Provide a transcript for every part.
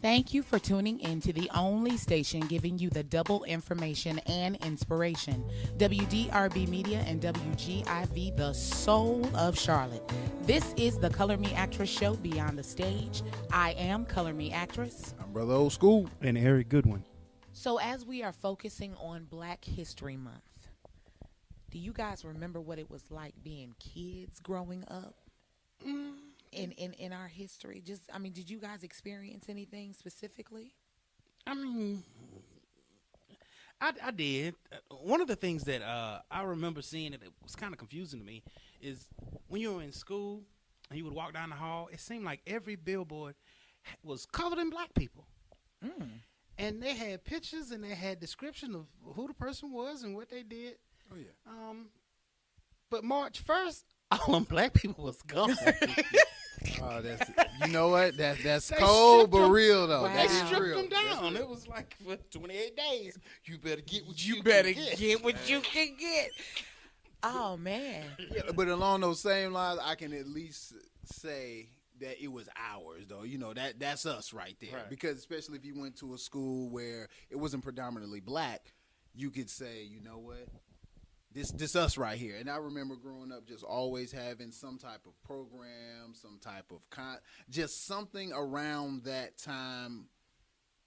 Thank you for tuning in to the only station giving you the double information and inspiration. WDRB Media and WGIV, the soul of Charlotte. This is the Color Me Actress show Beyond the Stage. I am Color Me Actress. I'm Brother Old School. And Eric Goodwin. So as we are focusing on Black History Month, do you guys remember what it was like being kids growing up? In our history, did you guys experience anything specifically? I did. One of the things that I remember seeing that it was kind of confusing to me is when you were in school and you would walk down the hall, it seemed like every billboard was covered in black people. And they had pictures and they had description of who the person was and what they did. Oh, yeah. But March 1st, all them black people was gone. Oh, you know what? That's cold but real though. Wow. They That is stripped real. them That's down. real. It was like for 28 days. You better get what you better can get. get what you can get. Oh man. Yeah, but along those same lines, I can at least say that it was ours, though. You know, that's us right there. Right. Because especially if you went to a school where it wasn't predominantly black, you could say, you know what? This us right here. And I remember growing up just always having some type of program, some type of just something around that time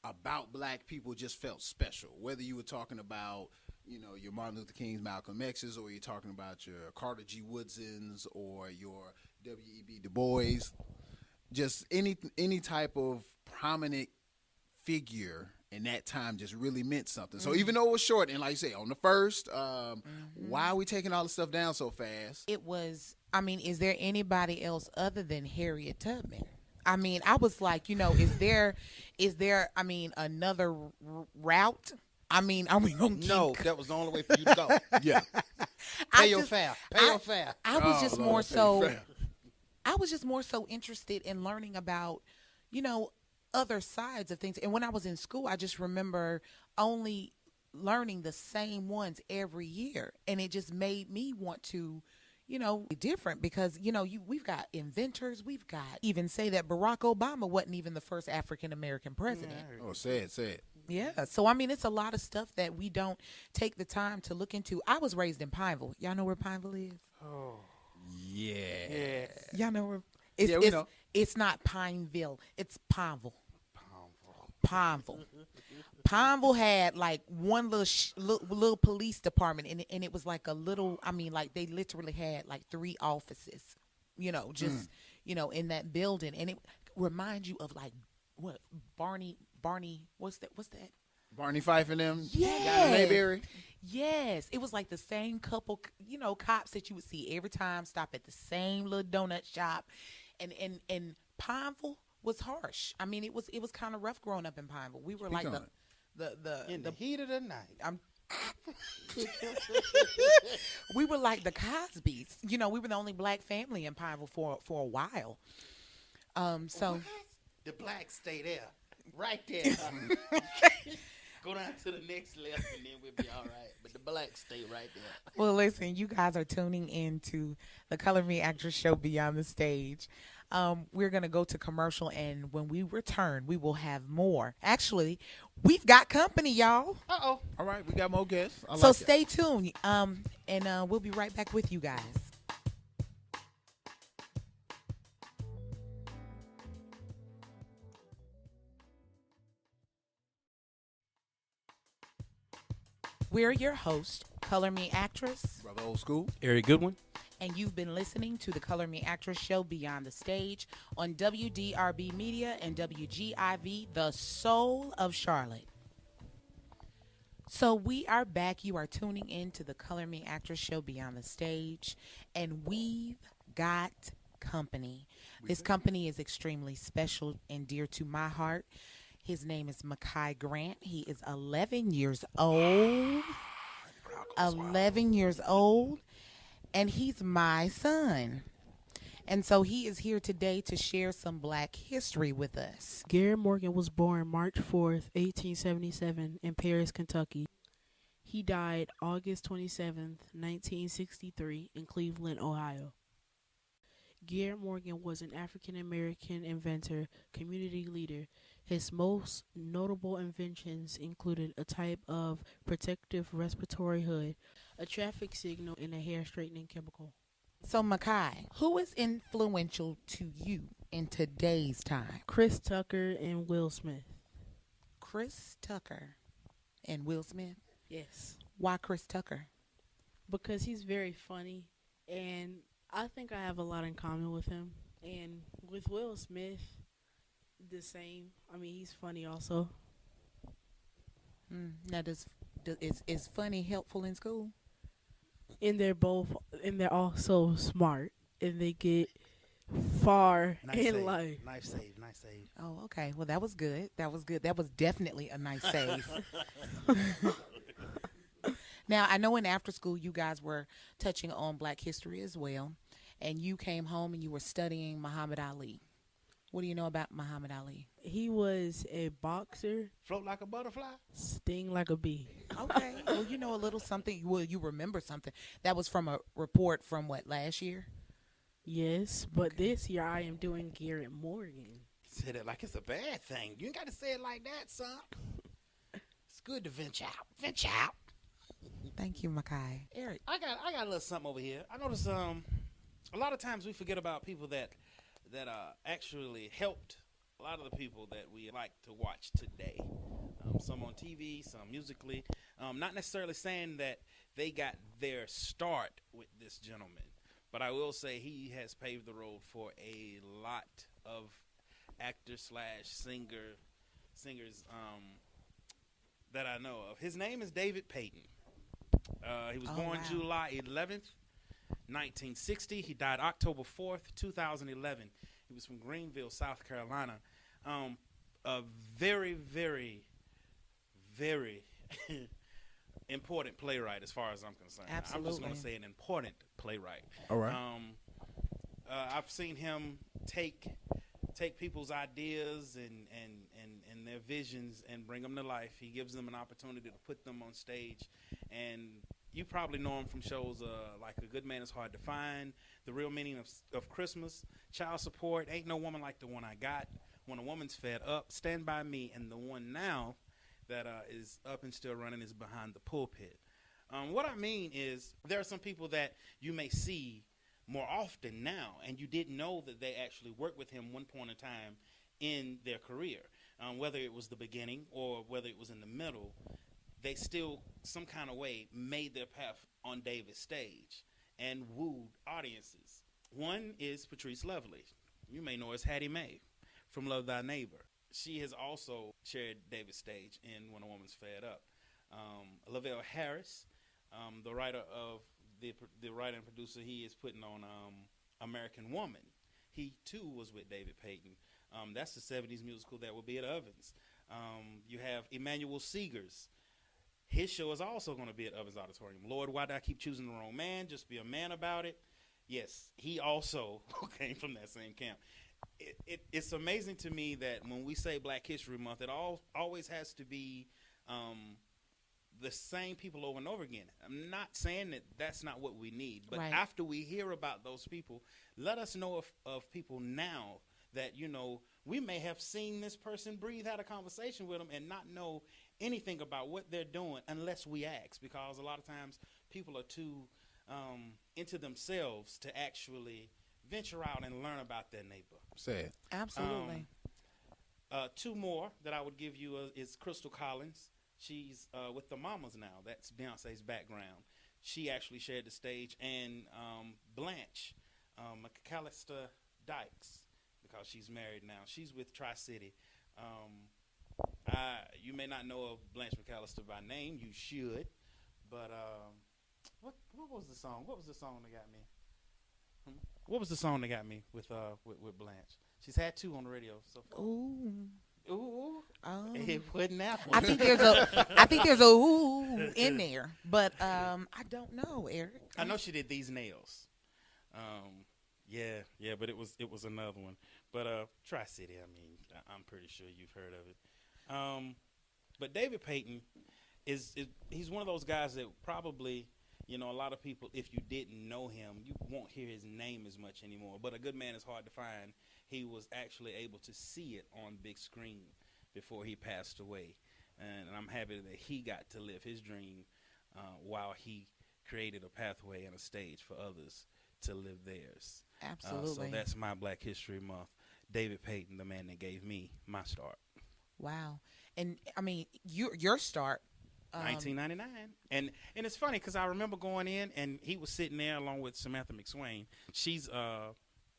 about black people just felt special. Whether you were talking about, you know, your Martin Luther King's, Malcolm X's, or you're talking about your Carter G. Woodsons or your W.E.B. Du Bois, just any type of prominent figure in that time just really meant something. So even though it was short, and like you say, on the first, why are we taking all this stuff down so fast? It was, is there anybody else other than Harriet Tubman? I was like, is there, another route? Are we going to No, that was the only way for you to go. Yeah. Pay your fare. Pay your fare. I was just Lord, more pay so, fair. I was just more so interested in learning about, other sides of things. And when I was in school, I just remember only learning the same ones every year. And it just made me want to, be different because, we've got inventors. We've got even say that Barack Obama wasn't even the first African-American president. Oh, say it. Yeah. So, it's a lot of stuff that we don't take the time to look into. I was raised in Pineville. Y'all know where Pineville is? Oh. Yeah. Y'all know where? Yeah, we know. It's not Pineville. It's Pineville. Pineville had like one little police department, and it was like a little. They literally had like 3 offices. In that building, and it reminds you of like what Barney. What's that? Barney Fife and them. Yes. Down in Mayberry. Yes, it was like the same couple, cops that you would see every time. Stop at the same little donut shop, and Pineville was harsh. It was kind of rough growing up in Pineville. We were Speak like on the heat of the night. We were like the Cosbys. We were the only black family in Pineville for a while. So What? The blacks stay there, right there. Go down to the next left, and then we'll be all right. But the blacks stay right there. well, listen, you guys are tuning into the Color Me Actress show Beyond the Stage. We're going to go to commercial, and when we return, we will have more. Actually, we've got company, y'all. Uh-oh. All right, we got more guests. So stay tuned, and we'll be right back with you guys. We're your host, Color Me Actress, Brother Old School. Eric Goodwin. and you've been listening to the Color Me Actress show Beyond the Stage on WDRB Media and WGIV, the soul of Charlotte. So we are back. You are tuning in to the Color Me Actress show Beyond the Stage, and we've got company. This company is extremely special and dear to my heart. His name is Mekhi Grant. He is 11 years old. 11 years old, and he's my son. And so he is here today to share some Black history with us. Garrett Morgan was born March 4th, 1877 in Paris, Kentucky. He died August 27th, 1963 in Cleveland, Ohio. Garrett Morgan was an African-American inventor, community leader. His most notable inventions included a type of protective respiratory hood, a traffic signal, and a hair straightening chemical. So, Mekhi, who is influential to you in today's time? Chris Tucker and Will Smith. Chris Tucker and Will Smith. Yes. Why Chris Tucker? Because he's very funny, and I think I have a lot in common with him. And with Will Smith, the same. I mean, he's funny also. Now, is funny helpful in school? And they're also smart, and they get far Nice in save. life. Nice save. Nice save. Oh, okay. Well, that was good. That was good. That was definitely a nice save. Now, I know in after school you guys were touching on Black history as well, and you came home and you were studying Muhammad Ali. What do you know about Muhammad Ali? He was a boxer, Float like a butterfly. sting like a bee. Okay. Well, you know a little something. Well, you remember something. That was from a report from what, last year? Yes, but this year I am doing Garrett Morgan. Said it like it's a bad thing. You ain't got to say it like that, son. It's good to venture out. Venture out. Thank you, Mekhi. Eric, I got a little something over here. I notice a lot of times we forget about people that actually helped a lot of the people that we like to watch today. Some on TV, some musically. Not necessarily saying that they got their start with this gentleman, but I will say he has paved the road for a lot of actors / singers that I know of. His name is David Payton. He was born wow. July 11th, 1960. He died October 4th, 2011. He was from Greenville, South Carolina. A very, very, very important playwright as far as I'm concerned. Absolutely. I'm just going to say an important playwright. All right. I've seen him take people's ideas and their visions and bring them to life. He gives them an opportunity to put them on stage. And you probably know him from shows like A Good Man Is Hard to Find, The Real Meaning of Christmas, Child Support, Ain't No Woman Like the One I Got, When a Woman's Fed Up, Stand By Me, and the one now that is up and still running is Behind the Pulpit. What I mean is there are some people that you may see more often now, and you didn't know that they actually worked with him one point in time in their career. Whether it was the beginning or whether it was in the middle, they still, some kind of way, made their path on David's stage and wooed audiences. One is Patrice Lovely. You may know as Hattie Mae from Love Thy Neighbor. She has also shared David's stage in When a Woman's Fed Up. Lavelle Harris, the writer and producer, he is putting on American Woman. He too was with David Payton. That's the 70s musical that will be at Ovens. You have Emmanuel Seegers. His show is also going to be at Ovens Auditorium. Lord, why did I keep choosing the wrong man? Just be a man about it. Yes, he also came from that same camp. It's amazing to me that when we say Black History Month, it always has to be the same people over and over again. I'm not saying that that's not what we need, but Right. after we hear about those people, let us know of people now that, you know, we may have seen this person breathe, had a conversation with them, and not know anything about what they're doing unless we ask, because a lot of times people are too into themselves to actually venture out and learn about their neighbor. Sad. Absolutely. Two more that I would give you is Crystal Collins. She's with the Mamas now. That's Beyonce's background. She actually shared the stage. And Blanche McAllister Dykes, because she's married now. She's with Tri-City. You may not know of Blanche McAllister by name. You should. But what was the song? What was the song that got me? What was the song that got me with Blanche? She's had two on the radio so far. Ooh. Ooh. It wasn't that one. I think there's a ooh in there, but I don't know, Eric. I know she did These Nails. Yeah, but it was another one. But Tri-City, I mean, I'm pretty sure you've heard of it. But David Payton he's one of those guys that probably, you know, a lot of people, if you didn't know him, you won't hear his name as much anymore. But A Good Man Is Hard to Find. He was actually able to see it on big screen. before he passed away, and I'm happy that he got to live his dream while he created a pathway and a stage for others to live theirs. Absolutely. So that's my Black History Month. David Payton, the man that gave me my start. Wow. And I mean, your start. 1999, and it's funny because I remember going in and he was sitting there along with Samantha McSwain. She's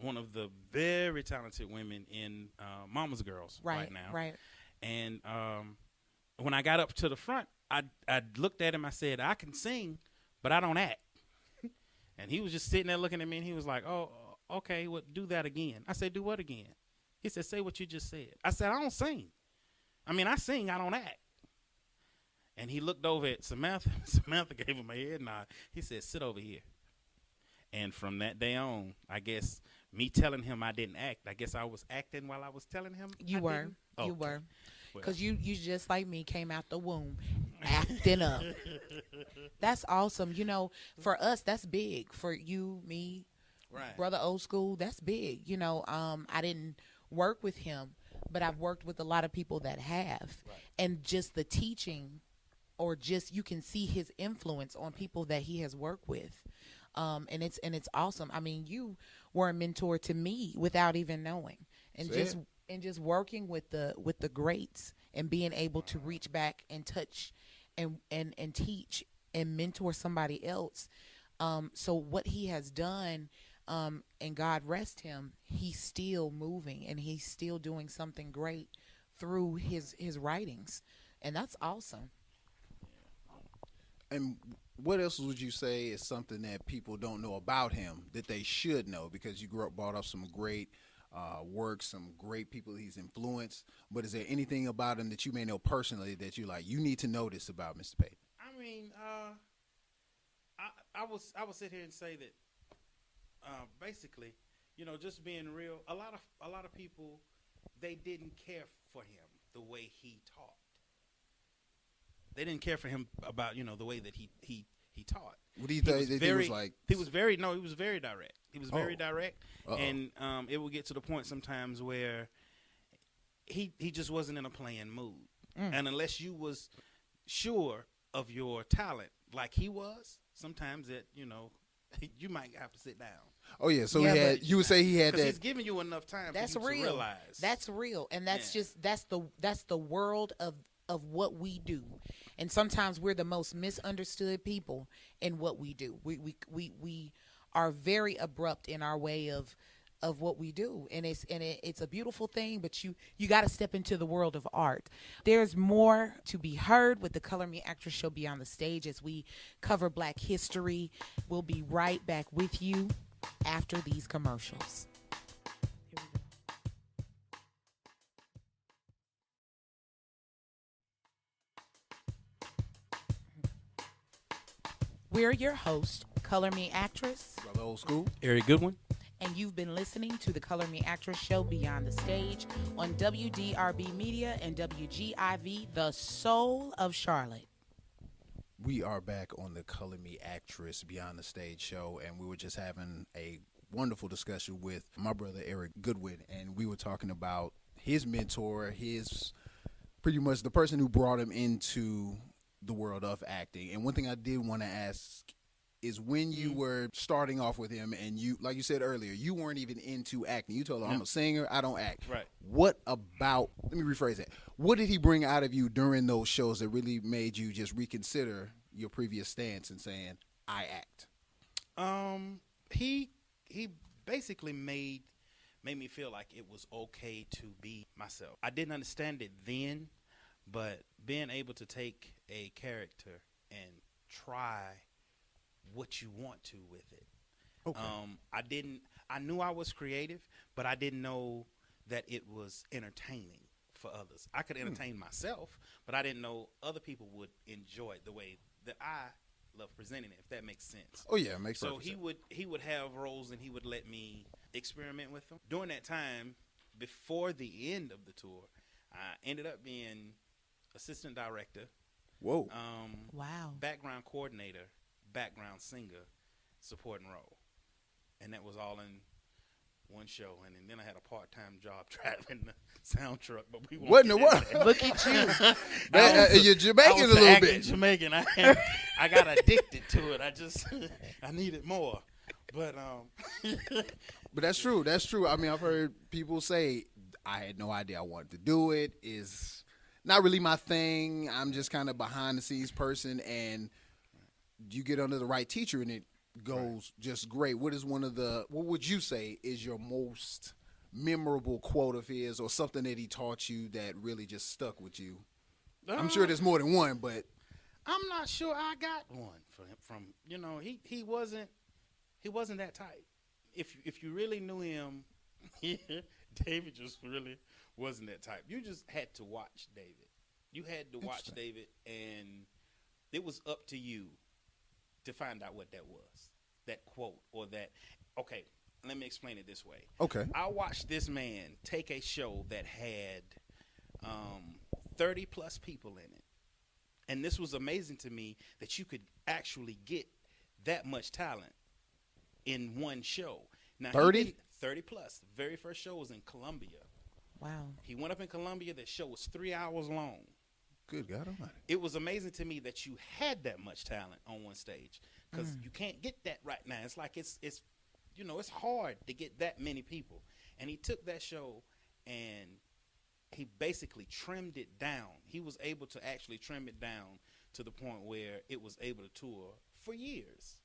one of the very talented women in Mama's Girls right now. Right. And when I got up to the front, I looked at him. I said, "I can sing, but I don't act." And he was just sitting there looking at me, and he was like, "Oh, okay, well, do that again." I said, "Do what again?" He said, "Say what you just said." I said, "I don't sing. I mean, I sing, I don't act." And he looked over at Samantha. Samantha gave him a head nod. He said, "Sit over here." And from that day on, I guess me telling him I didn't act, I guess I was acting while I was telling him You I were. didn't. You Okay. were. Well. Because you just like me came out the womb acting up. That's awesome. You know, for us, that's big. For you, me, Right. Brother Old School, that's big. You know, I didn't work with him, but I've worked with a lot of people that have. Right. And just the teaching, or just you can see his influence on people that he has worked with. And it's awesome. I mean, you were a mentor to me without even knowing. And just working with the greats and being able to reach back and touch and teach and mentor somebody else. So what he has done, and God rest him, he's still moving and he's still doing something great through his writings. And that's awesome. And what else would you say is something that people don't know about him that they should know? Because you brought up some great work, some great people he's influenced. But is there anything about him that you may know personally that you like? You need to know this about Mr. Payton. I mean, I will sit here and say that basically, you know, just being real, a lot of people, they didn't care for him the way he taught. They didn't care for him about, you know, the way that he taught. What do you think? He was like, he was very direct. He was very direct, Uh-oh. and it would get to the point sometimes where he just wasn't in a playing mood. And unless you was sure of your talent like he was, sometimes that, you know, you might have to sit down. oh yeah, so Yeah, he had. but- You would say he had Because that. he's giving you enough time That's for you real. to realize. That's real. And that's Yeah. just that's the world of what we do. And sometimes we're the most misunderstood people in what we do. We are very abrupt in our way of what we do, and it's a beautiful thing, but you got to step into the world of art. There's more to be heard with the Color Me Actress Show Beyond the Stage as we cover Black history. We'll be right back with you after these commercials. Here we go. We're your host, Color Me Actress, Brother Old School. Very good one. and you've been listening to the Color Me Actress Show Beyond the Stage on WDRB Media and WGIV, the soul of Charlotte. We are back on the Color Me Actress Beyond the Stage show, and we were just having a wonderful discussion with my brother Eric Goodwin, and we were talking about his mentor, his pretty much the person who brought him into the world of acting. And one thing I did want to ask is, when you were starting off with him, and you, like you said earlier, you weren't even into acting. You told him, I'm a singer, I don't act. Right. What about, let me rephrase that. What did he bring out of you during those shows that really made you just reconsider your previous stance and saying, I act? He basically made me feel like it was okay to be myself. I didn't understand it then, but being able to take a character and try what you want to with it. Okay. I knew I was creative, but I didn't know that it was entertaining for others. I could entertain myself, but I didn't know other people would enjoy it the way that I love presenting it, if that makes sense. Oh yeah, it makes So perfect sense. he would have roles and he would let me experiment with them. During that time, before the end of the tour, I ended up being assistant director, Whoa. Wow. background coordinator, background singer, supporting role, and that was all in one show, and then I had a part-time job driving the sound truck. But we won't What in get the into world? that. Look at you. You're Jamaican a little bit. Jamaican. I got addicted to it. I needed more. But But that's true. That's true. I mean, I've heard people say, I had no idea I wanted to do it. Is not really my thing. I'm just kind of behind the scenes person, and you get under the right teacher, and it goes just great. What would you say is your most memorable quote of his, or something that he taught you that really just stuck with you? I'm sure there's more than one, but I'm not sure I got one from he wasn't that type. If you really knew him, David just really wasn't that type. You just had to watch David. You had to watch David, and it was up to you to find out what that was, that quote or that. Okay, let me explain it this way. okay. I watched this man take a show that had 30 plus people in it. And this was amazing to me that you could actually get that much talent in one show. Now 30? 30 plus. The very first show was in Columbia. Wow. He went up in Columbia. The show was 3 hours long. Good God Almighty. It was amazing to me that you had that much talent on one stage, because you can't get that right now. It's like it's hard to get that many people. And he took that show and he basically trimmed it down. He was able to actually trim it down to the point where it was able to tour for years.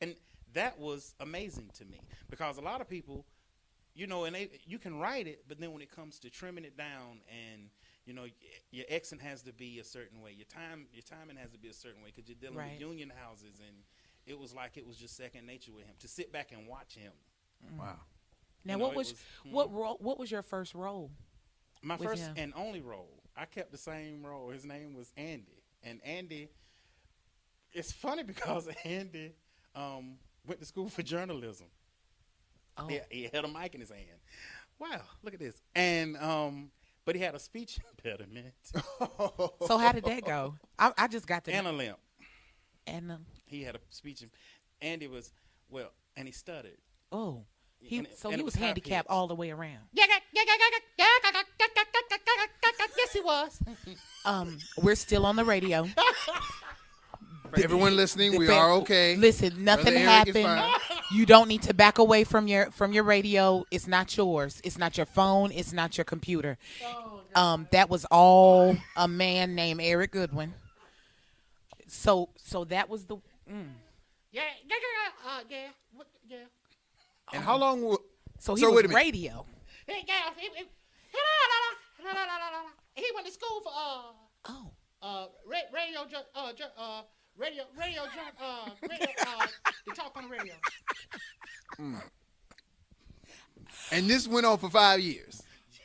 And that was amazing to me, because a lot of people, you can write it, but then when it comes to trimming it down, and your accent has to be a certain way, your timing has to be a certain way, because you're dealing with union houses, and it was just second nature with him to sit back and watch him. Wow. Now, what was your first role? My with first him? and only role. I kept the same role. His name was Andy, and Andy. It's funny because Andy went to school for journalism. Oh. He had a mic in his hand. Wow, look at this. And but he had a speech impediment So how did that go? I just got to and a limp. and He had a speech. Andy was and he stuttered. oh, he And it he was was handicapped high-pitched. all the way around. Yes, he was. We're still on the radio. For everyone listening, we fa- are okay. Listen, nothing Brother Eric is happened. fine. You don't need to back away from your radio. It's not yours. It's not your phone. It's not your computer. That was all a man named Eric Goodwin. So that was the. Yeah. And how long will So he So was wait a minute. radio. He went to school for Oh, to talk on the radio. and this went on for 5 years.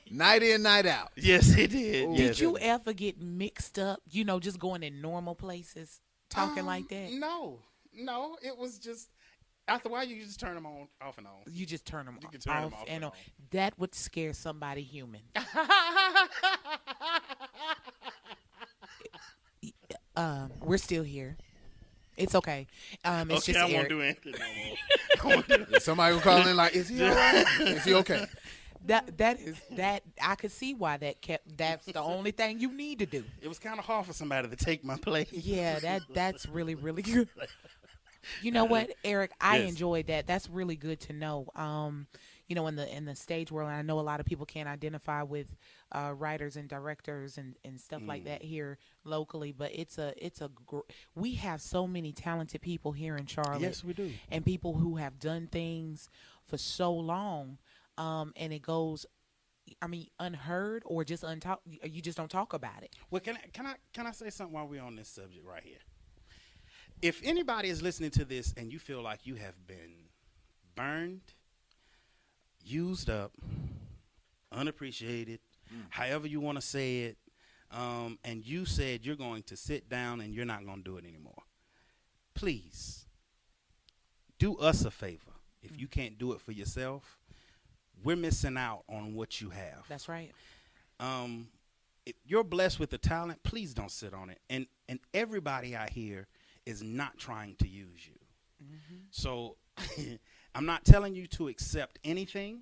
Night in, night out. Yes, he did. did you ever get mixed up? Just going in normal places, talking like that. No. It was just after a while you just turn them on, off and on. You just turn them You can turn 'em off off and and on. on. That would scare somebody human. We're still here. It's okay. It's Okay, just I won't Eric. do anything no more. Somebody will call in like, is he all right? Is he okay? That I could see why that's the only thing you need to do. It was kind of hard for somebody to take my place. Yeah, that's really, really good. You know what, Eric? I Yes. enjoyed that. That's really good to know. In the stage world, I know a lot of people can't identify with writers and directors and stuff like that here locally, but we have so many talented people here in Charlotte. Yes, we do. And people who have done things for so long, and it goes, unheard or just you just don't talk about it. Well, can I say something while we're on this subject right here? If anybody is listening to this and you feel like you have been burned, used up, unappreciated, however you want to say it, and you said you're going to sit down and you're not going to do it anymore, please do us a favor. If you can't do it for yourself, we're missing out on what you have. That's right. If you're blessed with the talent, please don't sit on it. And everybody out here is not trying to use you. So I'm not telling you to accept anything,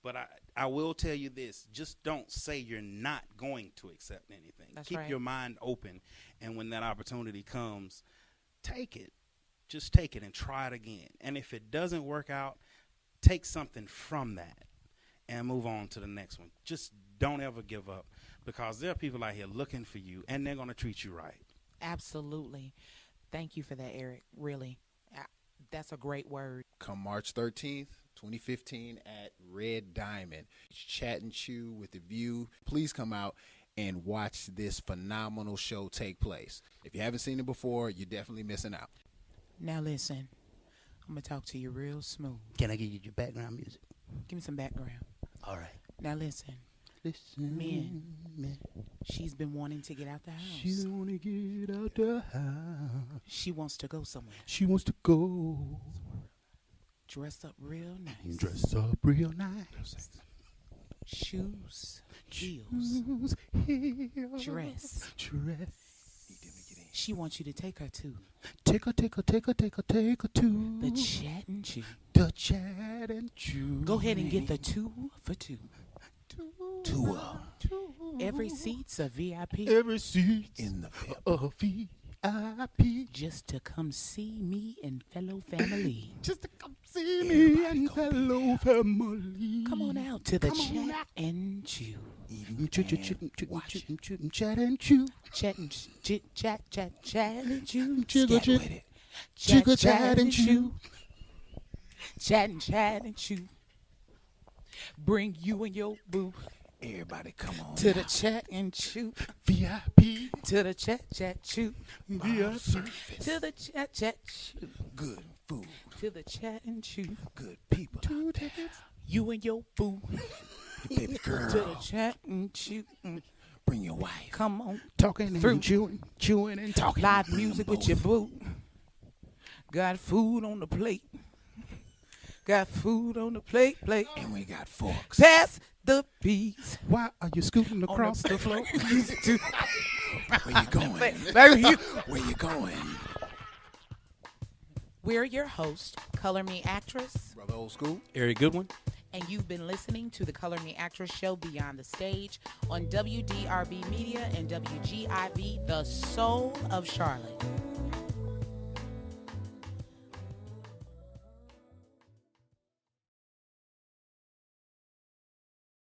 but I will tell you this. Just don't say you're not going to accept anything. That's Keep right. your mind open, and when that opportunity comes, take it. Just take it and try it again. And if it doesn't work out, take something from that and move on to the next one. Just don't ever give up, because there are people out here looking for you, and they're going to treat you right. Absolutely. Thank you for that, Eric. Really. That's a great word. Come March 13th, 2015 at Red Diamond. Chat and Chew with The View. Please come out and watch this phenomenal show take place. If you haven't seen it before, you're definitely missing out. Now listen, I'm going to talk to you real smooth. Can I give you your background music? Give me some background. All right. Now listen, Listen, Men. she's been wanting to get out the house. She want to get out the house. She wants to go somewhere. She wants to go Dress up real nice. dress up real nice. Shoes, heels, Heels, dress. She wants you to take her to Take her to the Chat and Chew. the Chat and Chew. Go ahead and get the 2 for 2. Tour Every seat's a VIP. Every seat in the a VIP. Just to come see me and fellow family. Just to come see me and fellow family. Come on out to the Come on Chat out. and Chew. Chat and Chew. Chat and chat and chew. Jiggle, Scat jig- with it. jiggle, chat and chew. Chat and chew. Bring you and your boo Everybody come on to the out. Chat and Chew. VIP. To the Chat Chew. VIP. Surface. To the Chat Chew. Good food. To the Chat and Chew. Good people. You and your boo Your baby to the girl. Chat and Chew. Bring your wife. Come on. Talking Through. and chewing and talking. Live music with your boo. Got food on the plate. Got food on the plate. And we got forks. Pass the peas Why are you scooting on across the floor. Where you going? Baby, Where you going? we're your host, Color Me Actress, Brother Old School. Very good one. and you've been listening to the Color Me Actress show Beyond the Stage on WDRB Media and WGIV, the soul of Charlotte.